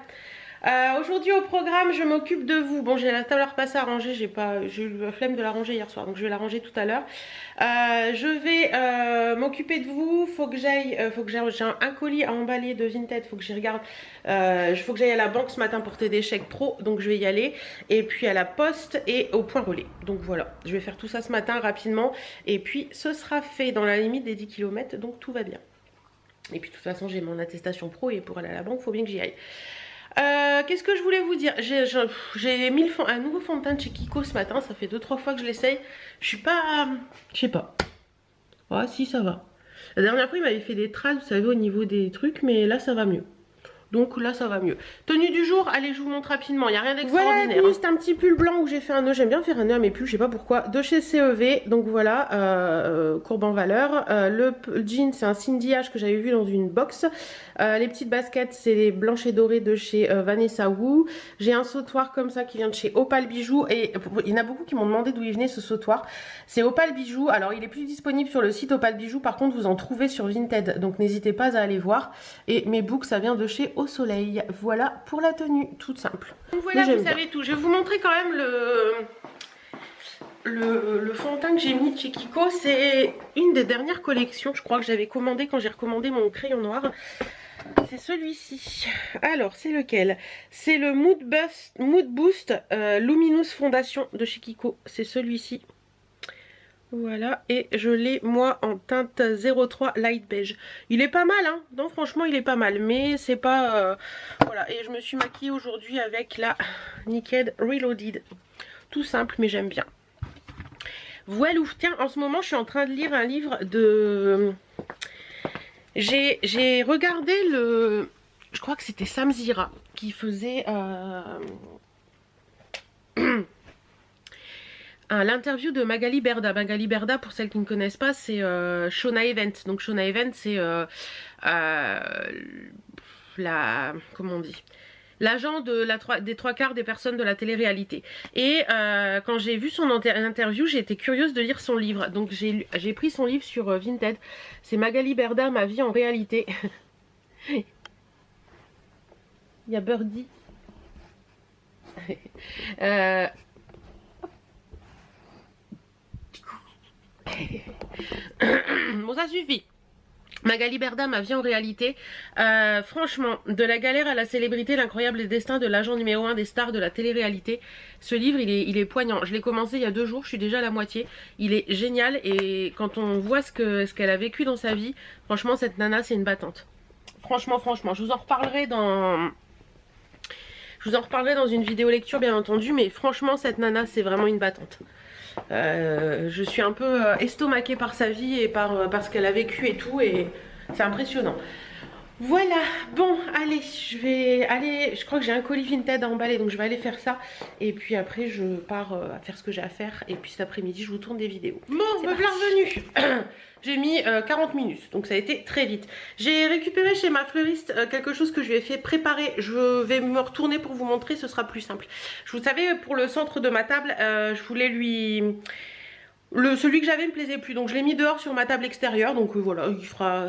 Aujourd'hui au programme, je m'occupe de vous. Bon, j'ai la table à repasser à ranger. J'ai eu la flemme de la ranger hier soir, donc je vais la ranger tout à l'heure. Je vais m'occuper de vous. Faut que j'ai un colis à emballer de Vinted. Faut que j'y regarde. Faut que j'aille à la banque ce matin porter des chèques pro, donc je vais y aller. Et puis à la poste et au point relais. Donc voilà, je vais faire tout ça ce matin rapidement. Et puis ce sera fait dans la limite des 10 km, donc tout va bien. Et puis de toute façon j'ai mon attestation pro et pour aller à la banque il faut bien que j'y aille. Qu'est-ce que je voulais vous dire? J'ai mis un nouveau fond de teint de chez Kiko ce matin. Ça fait 2-3 fois que je l'essaye. Je suis pas... Je sais pas. Ah si, ça va. La dernière fois il m'avait fait des traces, vous savez, au niveau des trucs. Mais là ça va mieux. Donc là ça va mieux. Tenue du jour, allez je vous montre rapidement, il n'y a rien d'extraordinaire. Voilà, c'est un petit pull blanc où j'ai fait un nœud, j'aime bien faire un nœud à mes pulls, je sais pas pourquoi. De chez CEV, donc voilà, courbe en valeur. Le jean c'est un Cindy H que j'avais vu dans une box. Les petites baskets c'est les blanches et dorées de chez Vanessa Wu. J'ai un sautoir comme ça qui vient de chez Opal Bijoux. Et il y en a beaucoup qui m'ont demandé d'où il venait ce sautoir. C'est Opal Bijoux, alors il est plus disponible sur le site Opal Bijoux, par contre vous en trouvez sur Vinted. Donc n'hésitez pas à aller voir. Et mes boucles ça vient de chez Au Soleil. Voilà pour la tenue, toute simple. Donc voilà, vous savez tout. Je vais vous montrer quand même le fond de teint que j'ai mis de chez Kiko. C'est une des dernières collections, je crois, que j'avais commandé quand j'ai recommandé mon crayon noir. C'est celui-ci. Alors, c'est lequel? C'est le Mood Boost Luminous Fondation de chez Kiko. C'est celui-ci. Voilà, et je l'ai moi en teinte 03 light beige. Il est pas mal, hein. Non, franchement, il est pas mal, mais c'est pas... voilà, et je me suis maquillée aujourd'hui avec la Naked Reloaded. Tout simple, mais j'aime bien. Voilà, tiens, en ce moment, je suis en train de lire un livre de... J'ai regardé le... Je crois que c'était Sam Zira qui faisait... l'interview de Magali Berda. Magali Berda, pour celles qui ne connaissent pas, c'est Shona Event. Donc Shona Event, c'est comment on dit, l'agent des trois quarts des personnes de la télé-réalité. Et quand j'ai vu son interview, j'ai été curieuse de lire son livre. Donc j'ai pris son livre sur Vinted. C'est Magali Berda, ma vie en réalité. Il y a Birdie. Bon, ça suffit. Magali Berda, ma vie en réalité. Franchement, de la galère à la célébrité, l'incroyable destin de l'agent numéro 1 des stars de la télé-réalité. Ce livre, il est poignant. Je l'ai commencé il y a 2 jours, je suis déjà à la moitié. Il est génial et quand on voit ce qu'elle a vécu dans sa vie, franchement, cette nana, c'est une battante. Franchement, je vous en reparlerai dans une vidéo lecture, bien entendu, mais franchement, cette nana, c'est vraiment une battante. Je suis un peu estomaquée par sa vie et par ce qu'elle a vécu et tout, et c'est impressionnant. Voilà, bon, allez, je crois que j'ai un colis Vinted à emballer, donc je vais aller faire ça. Et puis après, je pars à faire ce que j'ai à faire. Et puis cet après-midi, je vous tourne des vidéos. Bon, me voilà revenue. J'ai mis 40 minutes, donc ça a été très vite. J'ai récupéré chez ma fleuriste quelque chose que je lui ai fait préparer. Je vais me retourner pour vous montrer, ce sera plus simple. Vous savez, pour le centre de ma table, je voulais lui... celui que j'avais me plaisait plus, donc je l'ai mis dehors sur ma table extérieure. Donc voilà, il fera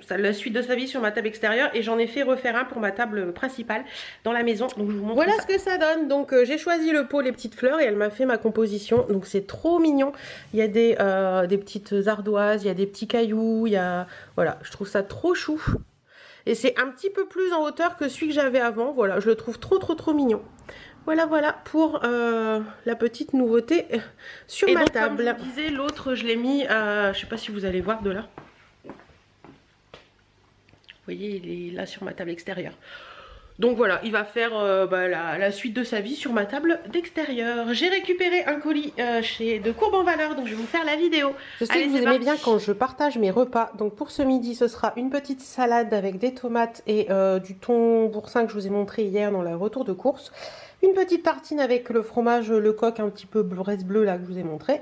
la suite de sa vie sur ma table extérieure. Et j'en ai fait refaire un pour ma table principale dans la maison. Donc je vous montre voilà ça. Ce que ça donne. Donc j'ai choisi le pot les petites fleurs et elle m'a fait ma composition. Donc c'est trop mignon. Il y a des petites ardoises, il y a des petits cailloux, il y a... Voilà, je trouve ça trop chou. Et c'est un petit peu plus en hauteur que celui que j'avais avant. Voilà, je le trouve trop mignon. Voilà pour la petite nouveauté sur ma table. Comme je vous disais, l'autre je l'ai mis, je sais pas si vous allez voir de là. Vous voyez, il est là sur ma table extérieure. Donc voilà, il va faire la suite de sa vie sur ma table d'extérieur. J'ai récupéré un colis de Courbe en Valeur, donc je vais vous faire la vidéo. Je sais que vous aimez bien quand je partage mes repas. Donc pour ce midi, ce sera une petite salade avec des tomates et du thon boursin que je vous ai montré hier dans le retour de course. Une petite tartine avec le fromage Lecoq un petit peu bleu là que je vous ai montré.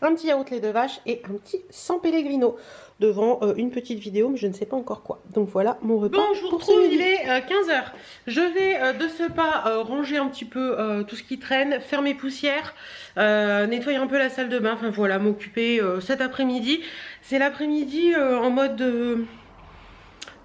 Un petit yaourt lait de vache et un petit San Pellegrino devant une petite vidéo, mais je ne sais pas encore quoi. Donc voilà mon repas. Bon, je vous retrouve, il est 15 h. Je vais de ce pas ranger un petit peu tout ce qui traîne, faire mes poussières, nettoyer un peu la salle de bain, enfin voilà, m'occuper cet après-midi. C'est l'après-midi en mode...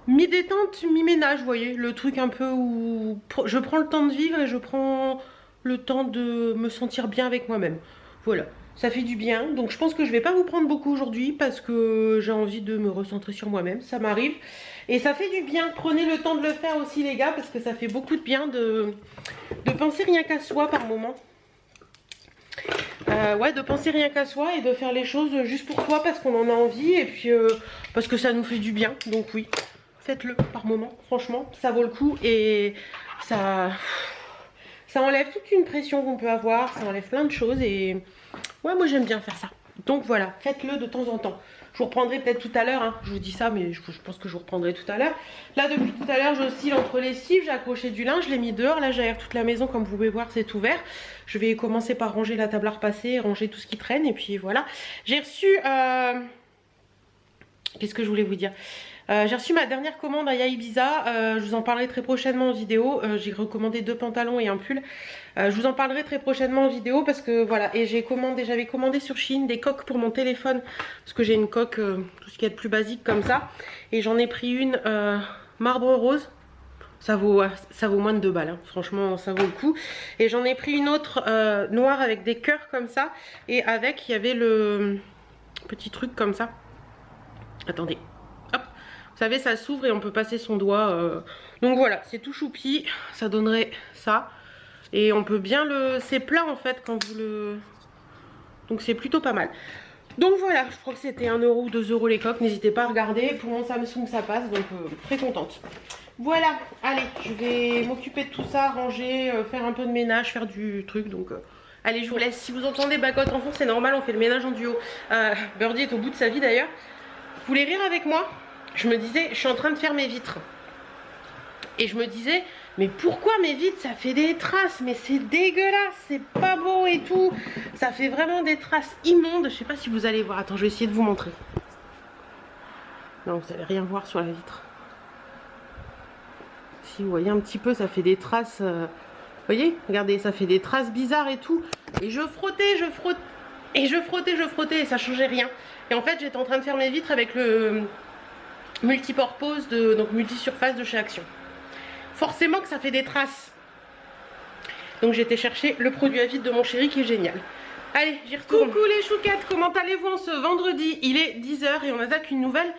mi-détente, mi-ménage, vous voyez, le truc un peu où je prends le temps de vivre et je prends le temps de me sentir bien avec moi-même. Voilà, ça fait du bien. Donc je pense que je vais pas vous prendre beaucoup aujourd'hui parce que j'ai envie de me recentrer sur moi-même, ça m'arrive. Et ça fait du bien, prenez le temps de le faire aussi les gars, parce que ça fait beaucoup de bien de penser rien qu'à soi par moment. Ouais, de penser rien qu'à soi et de faire les choses juste pour soi parce qu'on en a envie et puis parce que ça nous fait du bien, donc oui. Faites-le par moment, franchement, ça vaut le coup et ça enlève toute une pression qu'on peut avoir, ça enlève plein de choses et ouais, moi j'aime bien faire ça. Donc voilà, faites-le de temps en temps. Je vous reprendrai peut-être tout à l'heure, hein. Je vous dis ça, mais je pense que je vous reprendrai tout à l'heure. Là, depuis tout à l'heure, j'oscille entre les cives, j'ai accroché du linge, je l'ai mis dehors. Là, j'aère toute la maison, comme vous pouvez voir, c'est ouvert. Je vais commencer par ranger la table à repasser, ranger tout ce qui traîne et puis voilà. J'ai reçu... Qu'est-ce que je voulais vous dire ? J'ai reçu ma dernière commande à Ibiza, je vous en parlerai très prochainement en vidéo. J'ai recommandé 2 pantalons et un pull. Je vous en parlerai très prochainement en vidéo parce que voilà, et j'avais commandé sur Shein des coques pour mon téléphone parce que j'ai une coque, tout ce qui est de plus basique comme ça. Et j'en ai pris une marbre rose. Ça vaut moins de 2 balles, hein. Franchement ça vaut le coup. Et j'en ai pris une autre noire avec des cœurs comme ça. Et avec, il y avait le petit truc comme ça. Attendez. Vous savez, ça s'ouvre et on peut passer son doigt. Donc voilà, c'est tout choupi. Ça donnerait ça. Et on peut bien le... C'est plat en fait quand vous le... Donc c'est plutôt pas mal. Donc voilà, je crois que c'était 1 € ou 2 € les coques. N'hésitez pas à regarder. Pour mon Samsung, ça passe. Donc très contente. Voilà, allez, je vais m'occuper de tout ça, ranger, faire un peu de ménage, faire du truc. Donc... Allez, je vous laisse. Si vous entendez bacotte en fond, c'est normal, on fait le ménage en duo. Birdie est au bout de sa vie d'ailleurs. Vous voulez rire avec moi ? Je me disais, je suis en train de faire mes vitres. Et je me disais, Mais pourquoi mes vitres ça fait des traces? Mais c'est dégueulasse, c'est pas beau et tout. Ça fait vraiment des traces immondes. Je sais pas si vous allez voir. Attends, je vais essayer de vous montrer. Non, vous allez rien voir sur la vitre. Si vous voyez un petit peu, ça fait des traces. Vous voyez, regardez, ça fait des traces bizarres et tout. Et je frottais, je frottais. Et je frottais et ça changeait rien. Et en fait, j'étais en train de faire mes vitres avec le multipurpose, donc multisurface de chez Action. Forcément que ça fait des traces. Donc j'ai été chercher le produit à vitre de mon chéri qui est génial. Allez, j'y retourne. Coucou les chouquettes, comment allez-vous en ce vendredi? Il est 10 h et on attaque une nouvelle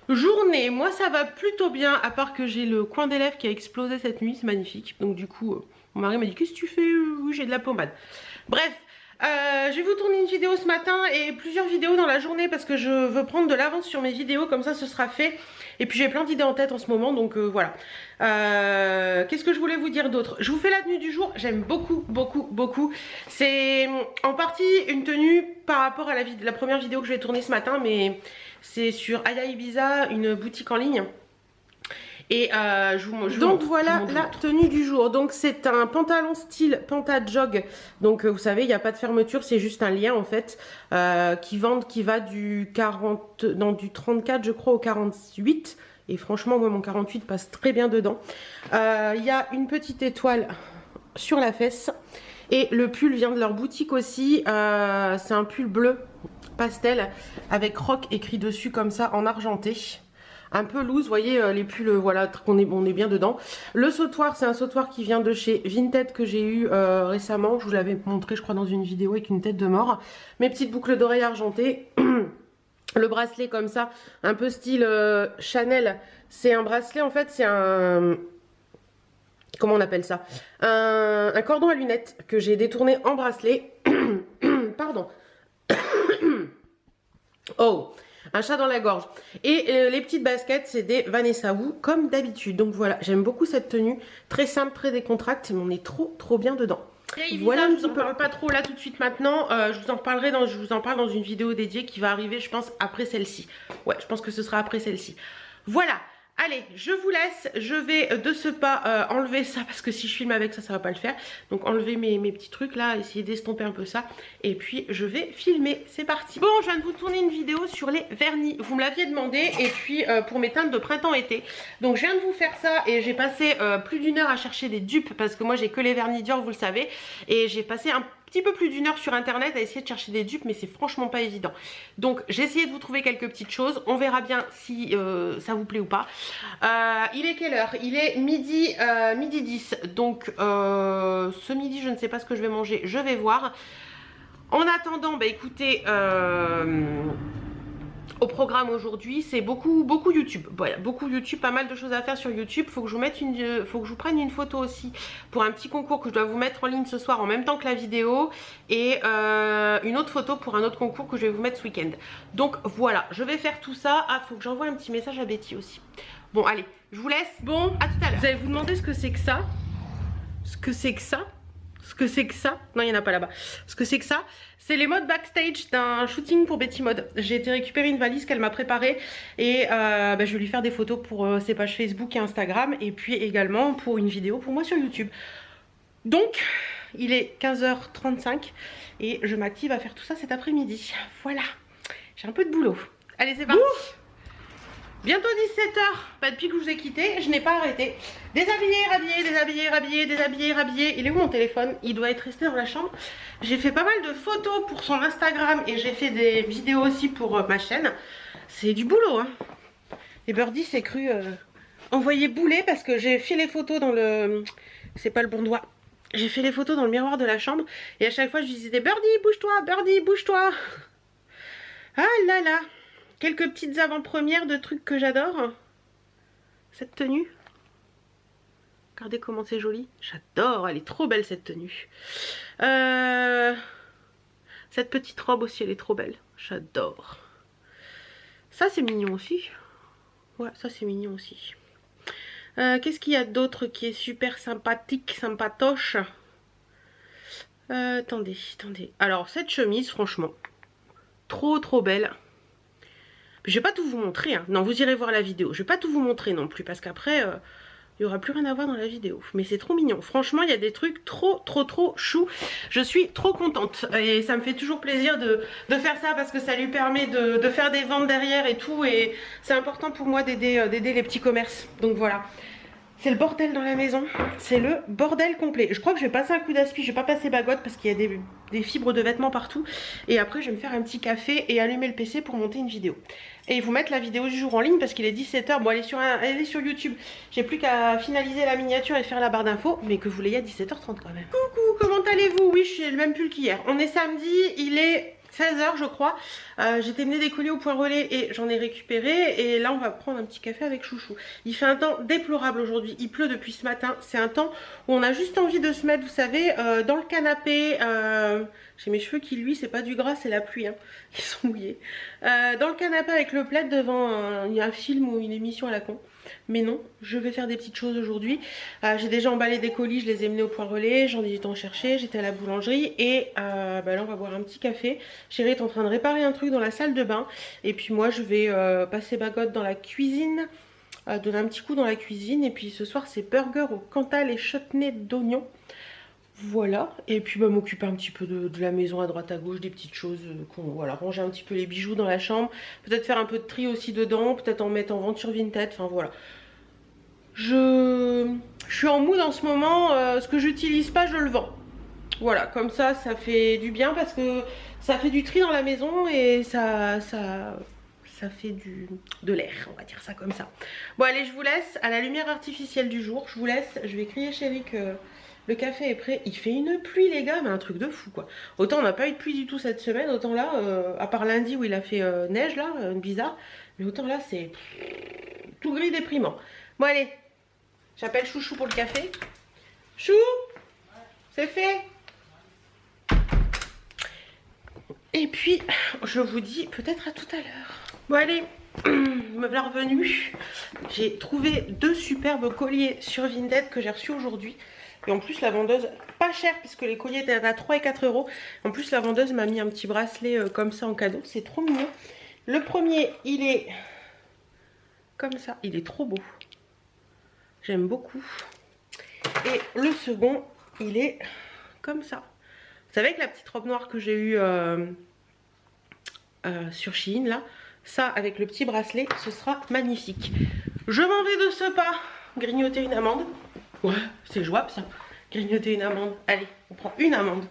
journée. Moi ça va plutôt bien, à part que j'ai le coin des lèvres qui a explosé cette nuit, c'est magnifique. Donc du coup, mon mari m'a dit qu'est-ce que tu fais? Oui, j'ai de la pommade. Bref. Je vais vous tourner une vidéo ce matin et plusieurs vidéos dans la journée parce que je veux prendre de l'avance sur mes vidéos, comme ça ce sera fait. Et puis j'ai plein d'idées en tête en ce moment, donc voilà. Qu'est-ce que je voulais vous dire d'autre? Je vous fais la tenue du jour, j'aime beaucoup. C'est en partie une tenue par rapport à la première vidéo que je vais tourner ce matin, mais c'est sur Aya Ibiza, une boutique en ligne. Et donc voilà la tenue du jour. Donc c'est un pantalon style panta jog. Donc vous savez, il n'y a pas de fermeture, c'est juste un lien en fait qui va du 34 je crois au 48. Et franchement moi mon 48 passe très bien dedans. Il y a une petite étoile sur la fesse. Et le pull vient de leur boutique aussi. C'est un pull bleu pastel avec rock écrit dessus comme ça en argenté. Un peu loose, vous voyez les pulls, voilà, on est bien dedans. Le sautoir, c'est un sautoir qui vient de chez Vinted que j'ai eu récemment. Je vous l'avais montré, je crois, dans une vidéo avec une tête de mort. Mes petites boucles d'oreilles argentées. Le bracelet comme ça, un peu style Chanel. C'est un bracelet, en fait, c'est un... Comment on appelle ça? Un cordon à lunettes que j'ai détourné en bracelet. Pardon. Oh, un chat dans la gorge. Et les petites baskets, c'est des Vanessa Wu, comme d'habitude. Donc voilà, j'aime beaucoup cette tenue. Très simple, très décontracte, mais on est trop bien dedans. Et voilà, je vous en parle pas trop là tout de suite maintenant. Je vous en parle dans une vidéo dédiée qui va arriver, je pense, après celle-ci. Ouais, je pense que ce sera après celle-ci. Voilà. Allez, je vous laisse, je vais de ce pas enlever ça parce que si je filme avec ça, ça va pas le faire. Donc enlever mes petits trucs là, essayer d'estomper un peu ça. Et puis je vais filmer, c'est parti. Bon, je viens de vous tourner une vidéo sur les vernis. Vous me l'aviez demandé et puis pour mes teintes de printemps-été. Donc je viens de vous faire ça et j'ai passé plus d'une heure à chercher des dupes parce que moi j'ai que les vernis Dior, vous le savez. Et j'ai passé un petit peu plus d'une heure sur internet à essayer de chercher des dupes, mais c'est franchement pas évident. Donc j'ai essayé de vous trouver quelques petites choses, on verra bien si ça vous plaît ou pas. Il est quelle heure? Il est midi 10, donc ce midi je ne sais pas ce que je vais manger, je vais voir. En attendant, bah écoutez, au programme aujourd'hui, c'est beaucoup YouTube. Voilà, beaucoup YouTube, pas mal de choses à faire sur YouTube. Faut que je vous prenne une photo aussi pour un petit concours que je dois vous mettre en ligne ce soir en même temps que la vidéo. Et une autre photo pour un autre concours que je vais vous mettre ce week-end. Donc voilà, je vais faire tout ça. Ah, faut que j'envoie un petit message à Betty aussi. Bon, allez, je vous laisse. Bon, à tout à l'heure. Vous allez vous demander ce que c'est que ça. Ce que c'est que ça. Non, il n'y en a pas là-bas. Ce que c'est que ça, c'est les modes backstage d'un shooting pour Betty Mode. J'ai été récupérer une valise qu'elle m'a préparée et je vais lui faire des photos pour ses pages Facebook et Instagram et puis également pour une vidéo pour moi sur YouTube. Donc, il est 15h35 et je m'active à faire tout ça cet après-midi. Voilà, j'ai un peu de boulot. Allez, c'est parti. Bientôt 17 h, bah, depuis que je vous ai quitté, je n'ai pas arrêté. Déshabiller. Il est où mon téléphone? Il doit être resté dans la chambre. J'ai fait pas mal de photos pour son Instagram et j'ai fait des vidéos aussi pour ma chaîne. C'est du boulot, hein. Et Birdie s'est cru envoyer bouler parce que j'ai fait les photos dans le... C'est pas le bon doigt. J'ai fait les photos dans le miroir de la chambre et à chaque fois je lui disais Birdie, bouge-toi, Birdie, bouge-toi. Ah là là. Quelques petites avant-premières de trucs que j'adore. Cette tenue. Regardez comment c'est joli. J'adore, elle est trop belle cette tenue. Cette petite robe aussi, elle est trop belle. J'adore. Ça c'est mignon aussi. Ouais, ça c'est mignon aussi. Qu'est-ce qu'il y a d'autre qui est super sympathique, sympatoche? Attendez. Alors cette chemise, franchement, trop belle. Je vais pas tout vous montrer, hein. Non, vous irez voir la vidéo. Je vais pas tout vous montrer non plus parce qu'après il n'y aura plus rien à voir dans la vidéo. Mais c'est trop mignon. Franchement, il y a des trucs trop choux. Je suis trop contente. Et ça me fait toujours plaisir de faire ça parce que ça lui permet de faire des ventes derrière et tout. Et c'est important pour moi d'aider les petits commerces. Donc voilà. C'est le bordel dans la maison, c'est le bordel complet. Je crois que je vais passer un coup d'aspi, je vais pas passer bagotte parce qu'il y a des fibres de vêtements partout. Et après je vais me faire un petit café et allumer le PC pour monter une vidéo. Et vous mettre la vidéo du jour en ligne parce qu'il est 17 h. Bon, elle est sur YouTube. J'ai plus qu'à finaliser la miniature et faire la barre d'infos. Mais que vous l'ayez à 17 h 30 quand même. Coucou, comment allez-vous? Oui, je suis le même pull qu'hier. On est samedi, il est 16 h je crois. J'ai terminé des colis au point relais et j'en ai récupéré. Et là on va prendre un petit café avec Chouchou. Il fait un temps déplorable aujourd'hui. Il pleut depuis ce matin. C'est un temps où on a juste envie de se mettre, vous savez, dans le canapé. J'ai mes cheveux qui lui, c'est pas du gras, c'est la pluie. Hein. Ils sont mouillés. Dans le canapé avec le plaid devant un film ou une émission à la con. Mais non, je vais faire des petites choses aujourd'hui. J'ai déjà emballé des colis, je les ai menés au point relais, j'en ai du temps chercher, j'étais à la boulangerie et là on va boire un petit café. Chérie est en train de réparer un truc dans la salle de bain et puis moi je vais passer bagotte dans la cuisine, donner un petit coup dans la cuisine et puis ce soir c'est burger au Cantal et chutney d'oignon. Voilà, et puis m'occuper un petit peu de la maison à droite à gauche, des petites choses, voilà, ranger un petit peu les bijoux dans la chambre, peut-être faire un peu de tri aussi dedans, peut-être en mettre en vente sur Vinted, enfin voilà. Je suis en mood en ce moment, ce que j'utilise pas je le vends. Voilà, comme ça fait du bien parce que ça fait du tri dans la maison et ça fait de l'air, on va dire ça comme ça. Bon allez, je vous laisse à la lumière artificielle du jour, je vous laisse, je vais crier chérie que le café est prêt. Il fait une pluie les gars, mais un truc de fou quoi. Autant on n'a pas eu de pluie du tout cette semaine, autant là, à part lundi où il a fait neige là, bizarre, mais autant là c'est tout gris déprimant. Bon allez, j'appelle Chouchou pour le café. Chou, c'est fait. Et puis je vous dis peut-être à tout à l'heure. Bon allez, me voilà revenue. J'ai trouvé 2 superbes colliers sur Vinted que j'ai reçus aujourd'hui. Et en plus la vendeuse, pas cher puisque les colliers étaient à 3 et 4 euros. En plus la vendeuse m'a mis un petit bracelet comme ça en cadeau. C'est trop mignon. Le premier il est comme ça. Il est trop beau. J'aime beaucoup. Et le second il est comme ça. Vous savez que la petite robe noire que j'ai eue sur Shein là. Ça avec le petit bracelet ce sera magnifique. Je m'en vais de ce pas grignoter une amande. Ouais, c'est jouable ça. Grignoter une amande. Allez, on prend une amande.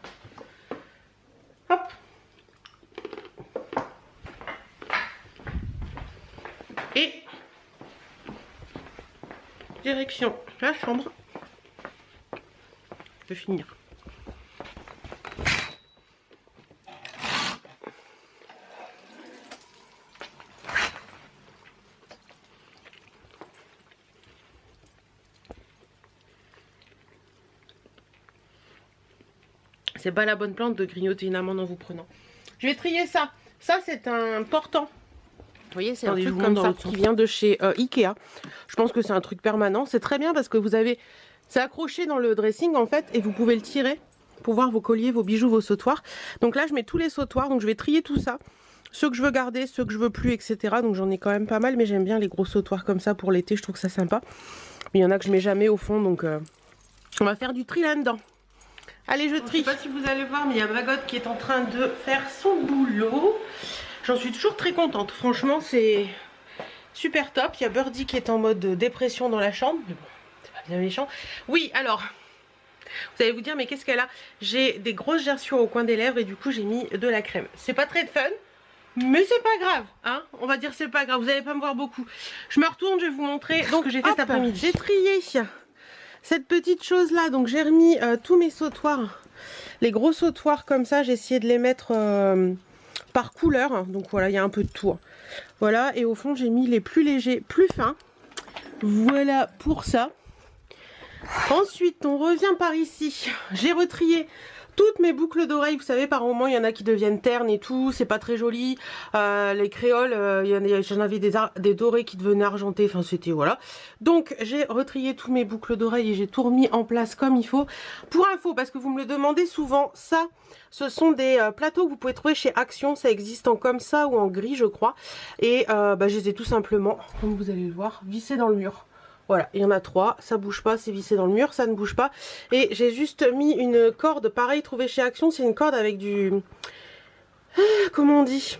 Hop. Et direction la chambre. Je vais finir. C'est pas la bonne plante de grignoter une amande en vous prenant. Je vais trier ça. Ça c'est un portant. Vous voyez, c'est un truc comme ça qui vient de chez Ikea. Je pense que c'est un truc permanent. C'est très bien parce que vous avez... C'est accroché dans le dressing en fait et vous pouvez le tirer pour voir vos colliers, vos bijoux, vos sautoirs. Donc là je mets tous les sautoirs. Donc je vais trier tout ça. Ceux que je veux garder, ceux que je veux plus, etc. Donc j'en ai quand même pas mal. Mais j'aime bien les gros sautoirs comme ça pour l'été. Je trouve que ça sympa. Mais il y en a que je mets jamais au fond. Donc on va faire du tri là-dedans. Allez, je trie. Je sais pas si vous allez voir, mais il y a Magotte qui est en train de faire son boulot. J'en suis toujours très contente. Franchement, c'est super top. Il y a Birdie qui est en mode dépression dans la chambre. Mais bon, c'est pas bien méchant. Oui, alors, vous allez vous dire, mais qu'est-ce qu'elle a? J'ai des grosses gerçures au coin des lèvres et du coup, j'ai mis de la crème. C'est pas très fun, mais c'est pas grave. Hein, on va dire c'est pas grave. Vous n'allez pas me voir beaucoup. Je me retourne, je vais vous montrer. Donc, j'ai fait cet après-midi. J'ai trié cette petite chose là, donc j'ai remis tous mes sautoirs, les gros sautoirs comme ça, j'ai essayé de les mettre par couleur, donc voilà, il y a un peu de tout, hein. Voilà, et au fond j'ai mis les plus légers, plus fins, voilà pour ça. Ensuite on revient par ici, j'ai retrié toutes mes boucles d'oreilles, vous savez par moment il y en a qui deviennent ternes et tout, c'est pas très joli, les créoles, j'en avais des dorés qui devenaient argentés, enfin c'était voilà. Donc j'ai retrié tous mes boucles d'oreilles et j'ai tout remis en place comme il faut. Pour info, parce que vous me le demandez souvent, ça ce sont des plateaux que vous pouvez trouver chez Action, ça existe en comme ça ou en gris je crois. Et je les ai tout simplement, comme vous allez le voir, vissés dans le mur. Voilà, il y en a 3, ça bouge pas, c'est vissé dans le mur, ça ne bouge pas. Et j'ai juste mis une corde, pareil, trouvée chez Action, c'est une corde avec du... comment on dit?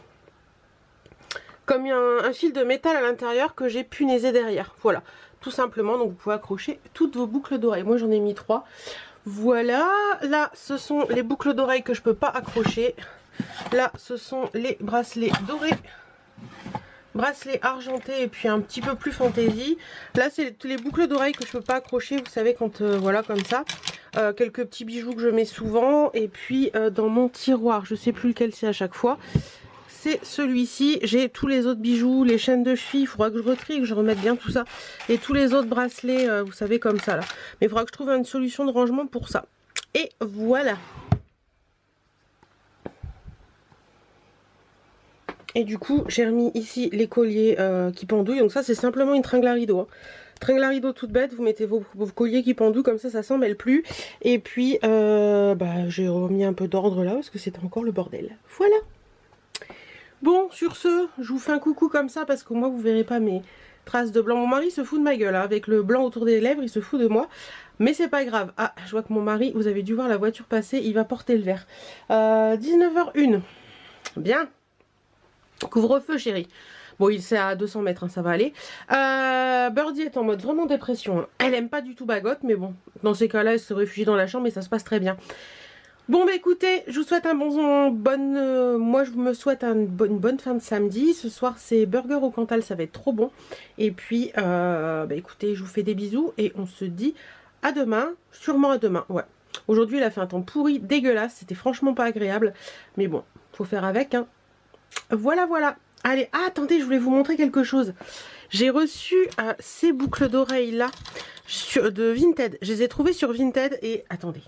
Comme un fil de métal à l'intérieur que j'ai punaisé derrière. Voilà, tout simplement, donc vous pouvez accrocher toutes vos boucles d'oreilles. Moi j'en ai mis 3. Voilà, là ce sont les boucles d'oreilles que je peux pas accrocher. Là ce sont les bracelets dorés. Bracelet argenté et puis un petit peu plus fantaisie. Là c'est les boucles d'oreilles que je peux pas accrocher, vous savez, quand voilà, comme ça. Quelques petits bijoux que je mets souvent. Et puis dans mon tiroir, je sais plus lequel c'est à chaque fois, c'est celui-ci. J'ai tous les autres bijoux, les chaînes de cheville, il faudra que je retrie, que je remette bien tout ça. Et tous les autres bracelets, vous savez, comme ça là. Mais il faudra que je trouve une solution de rangement pour ça. Et voilà. Et du coup, j'ai remis ici les colliers qui pendouillent. Donc ça, c'est simplement une tringle à rideau. Hein. Tringle à rideau toute bête, vous mettez vos colliers qui pendouillent, comme ça s'en mêle plus. Et puis, j'ai remis un peu d'ordre là, parce que c'était encore le bordel. Voilà. Bon, sur ce, je vous fais un coucou comme ça, parce que moi, vous verrez pas mes traces de blanc. Mon mari se fout de ma gueule, hein. Avec le blanc autour des lèvres, il se fout de moi. Mais c'est pas grave. Ah, je vois que mon mari, vous avez dû voir la voiture passer, il va porter le verre. 19h01. Bien. Couvre-feu, chérie. Bon, il c'est à 200 mètres, hein, ça va aller. Birdie est en mode vraiment dépression. Hein. Elle aime pas du tout Bagotte, mais bon, dans ces cas-là, elle se réfugie dans la chambre et ça se passe très bien. Bon, bah écoutez, je vous souhaite moi, je me souhaite une bonne fin de samedi. Ce soir, c'est burger au Cantal, ça va être trop bon. Et puis, écoutez, je vous fais des bisous et on se dit à demain. Sûrement à demain, ouais. Aujourd'hui, il a fait un temps pourri, dégueulasse. C'était franchement pas agréable. Mais bon, faut faire avec, hein. Voilà, voilà. Allez, attendez, je voulais vous montrer quelque chose. J'ai reçu ces boucles d'oreilles là de Vinted. Je les ai trouvées sur Vinted et attendez.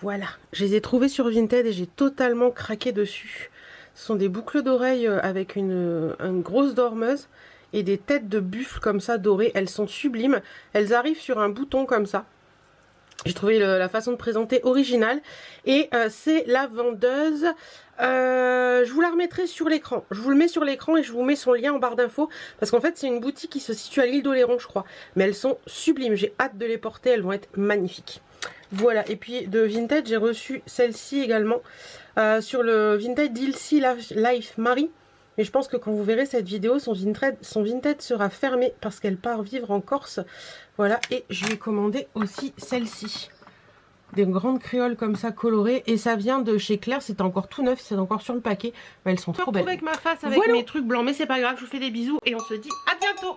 Voilà, je les ai trouvées sur Vinted et j'ai totalement craqué dessus. Ce sont des boucles d'oreilles avec une grosse dormeuse et des têtes de buffle comme ça dorées. Elles sont sublimes. Elles arrivent sur un bouton comme ça. J'ai trouvé la façon de présenter originale. Et c'est la vendeuse. Je vous la remettrai sur l'écran. Je vous le mets sur l'écran et je vous mets son lien en barre d'infos. Parce qu'en fait, c'est une boutique qui se situe à l'île d'Oléron, je crois. Mais elles sont sublimes. J'ai hâte de les porter. Elles vont être magnifiques. Voilà. Et puis de Vinted, j'ai reçu celle-ci également. Sur le Vinted d'Ilsi Life Marie. Mais je pense que quand vous verrez cette vidéo, son Vinted sera fermé parce qu'elle part vivre en Corse. Voilà, et je lui ai commandé aussi celle-ci. Des grandes créoles comme ça colorées. Et ça vient de chez Claire, c'était encore tout neuf, c'est encore sur le paquet. Mais elles sont trop belles. Je me retrouve avec ma face avec mes trucs blancs, mais c'est pas grave, je vous fais des bisous et on se dit à bientôt.